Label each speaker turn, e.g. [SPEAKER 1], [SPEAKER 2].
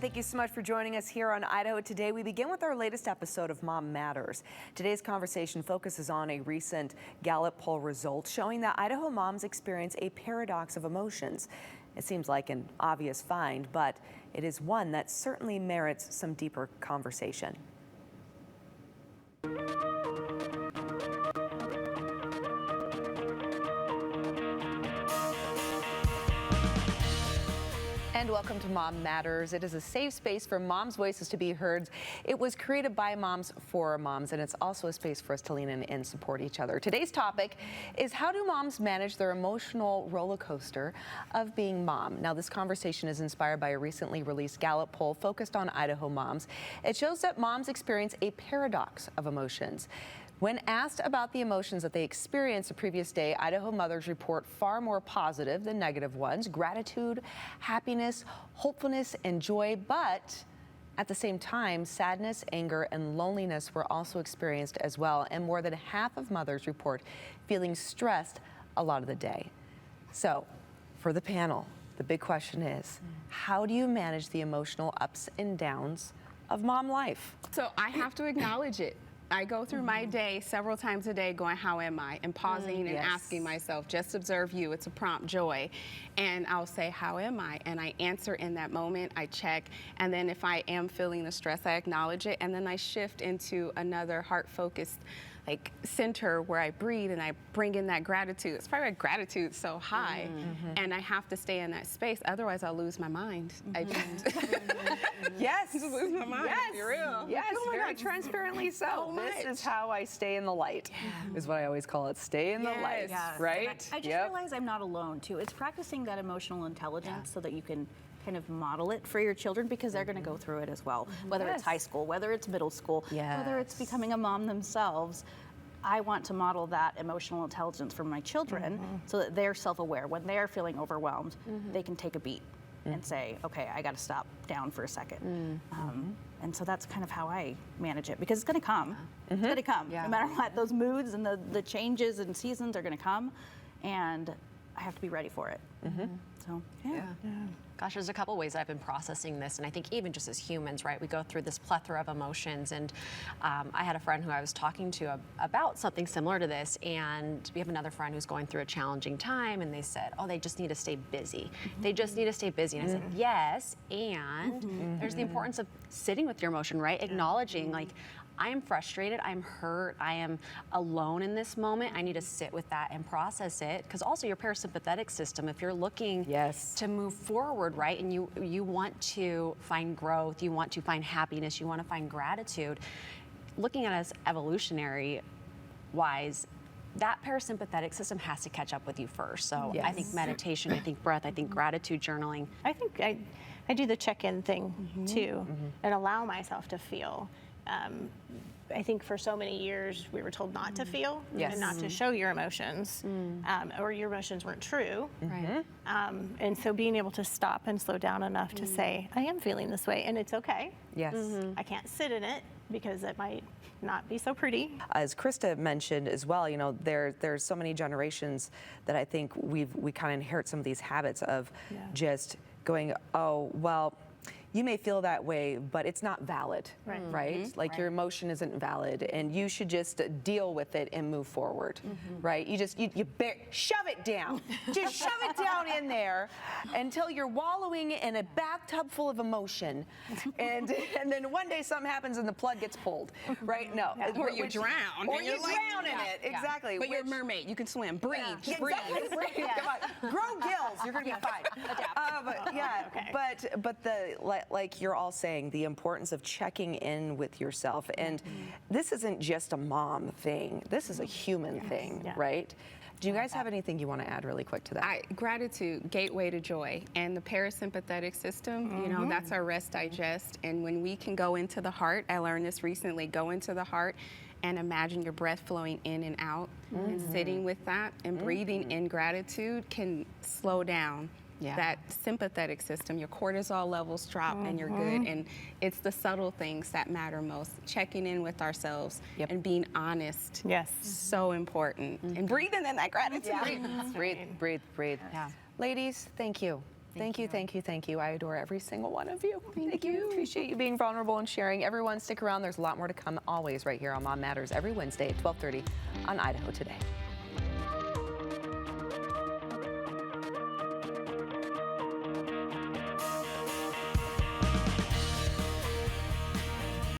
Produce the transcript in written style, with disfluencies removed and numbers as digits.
[SPEAKER 1] Thank you so much for joining us here on Idaho Today. We begin with our latest episode of Mom Matters. Today's conversation focuses on a recent Gallup poll result showing that Idaho moms experience a paradox of emotions. It seems like an obvious find, but it is one that certainly merits some deeper conversation. And welcome to Mom Matters. It is a safe space for moms' voices to be heard. It was created by moms for moms, and it's also a space for us to lean in and support each other. Today's topic is how do moms manage their emotional roller coaster of being mom? Now, this conversation is inspired by a recently released Gallup poll focused on Idaho moms. It shows that moms experience a paradox of emotions. When asked about the emotions that they experienced the previous day, Idaho mothers report far more positive than negative ones: gratitude, happiness, hopefulness, and joy. But at the same time, sadness, anger, and loneliness were also experienced as well. And more than half of mothers report feeling stressed a lot of the day. So for the panel, the big question is, how do you manage the emotional ups and downs of mom life?
[SPEAKER 2] So I have to acknowledge it. I go through my day several times a day going, how am I? And pausing and asking myself, just observe you. It's a prompt, Joy. And I'll say, how am I? And I answer in that moment. I check. And then if I am feeling the stress, I acknowledge it. And then I shift into another heart-focused center where I breathe and I bring in that gratitude. It's probably gratitude so high. And I have to stay in that space. Otherwise, I'll lose my mind. I just
[SPEAKER 1] Yes.
[SPEAKER 2] just lose my mind.
[SPEAKER 1] Yes.
[SPEAKER 2] Be real.
[SPEAKER 1] Yes,
[SPEAKER 2] Oh my
[SPEAKER 1] very
[SPEAKER 2] God.
[SPEAKER 1] transparently so.
[SPEAKER 2] So
[SPEAKER 1] This
[SPEAKER 2] much.
[SPEAKER 1] is how I stay in the light, is what I always call it. Stay in the light,
[SPEAKER 2] Yes.
[SPEAKER 1] right?
[SPEAKER 3] I just realized I'm not alone, too. It's practicing that emotional intelligence so that you can kind of model it for your children, because they're going to go through it as well, whether it's high school, whether it's middle school, whether it's becoming a mom themselves. I want to model that emotional intelligence for my children so that they're self-aware. When they're feeling overwhelmed, they can take a beat and say, okay, I got to stop down for a second. And so that's kind of how I manage it, because it's going to come. It's going to come. No matter what, those moods and the changes and seasons are going to come, and I have to be ready for it. So,
[SPEAKER 4] Gosh, there's a couple ways I've been processing this, and I think even just as humans, right, we go through this plethora of emotions, and I had a friend who I was talking to about something similar to this, and we have another friend who's going through a challenging time, and they said, oh, they just need to stay busy. They just need to stay busy. And I said, yes, and there's the importance of sitting with your emotion, right, acknowledging, like, I am frustrated, I'm hurt, I am alone in this moment. I need to sit with that and process it. Because also your parasympathetic system, if you're looking to move forward, right, and you want to find growth, you want to find happiness, you want to find gratitude, looking at us evolutionary wise, that parasympathetic system has to catch up with you first. So I think meditation, I think breath, I think gratitude journaling.
[SPEAKER 5] I think I do the check-in thing too, and allow myself to feel. I think for so many years we were told not to feel and not to show your emotions, or your emotions weren't true.
[SPEAKER 4] Right.
[SPEAKER 5] And so being able to stop and slow down enough to say, I am feeling this way, and it's okay.
[SPEAKER 1] Yes.
[SPEAKER 5] I can't sit in it because it might not be so pretty.
[SPEAKER 1] As Krista mentioned as well, you know, there's so many generations that I think we kind of inherit some of these habits of just going, oh, well, you may feel that way, but it's not valid, right? Like your emotion isn't valid, and you should just deal with it and move forward, right? You shove it down, just shove it down in there until you're wallowing in a bathtub full of emotion, and then one day something happens and the plug gets pulled, right? No,
[SPEAKER 2] Or you drown.
[SPEAKER 1] or
[SPEAKER 2] and
[SPEAKER 1] you
[SPEAKER 2] you're like,
[SPEAKER 1] drown in it, exactly.
[SPEAKER 2] But you're a mermaid. You can swim. Breathe.
[SPEAKER 1] Yeah,
[SPEAKER 2] Breathe.
[SPEAKER 1] exactly. Breathe. Come on, grow gills. You're gonna be fine. But the like you're all saying, the importance of checking in with yourself, and this isn't just a mom thing. This is a human thing, right? Do you guys have anything you want to add really quick to that?
[SPEAKER 2] Gratitude, gateway to joy, and the parasympathetic system, you know, that's our rest, digest, and when we can go into the heart, I learned this recently, go into the heart and imagine your breath flowing in and out, and sitting with that and breathing in gratitude can slow down that sympathetic system. Your cortisol levels drop and you're good. And it's the subtle things that matter most. Checking in with ourselves and being honest.
[SPEAKER 5] Yes.
[SPEAKER 2] So important. And breathing in that gratitude.
[SPEAKER 1] Breathe. Yeah. Ladies, thank you. Thank you, thank you, thank you. I adore every single one of you. Thank you. Appreciate you being vulnerable and sharing. Everyone, stick around. There's a lot more to come always right here on Mom Matters every Wednesday at 12:30 on Idaho Today.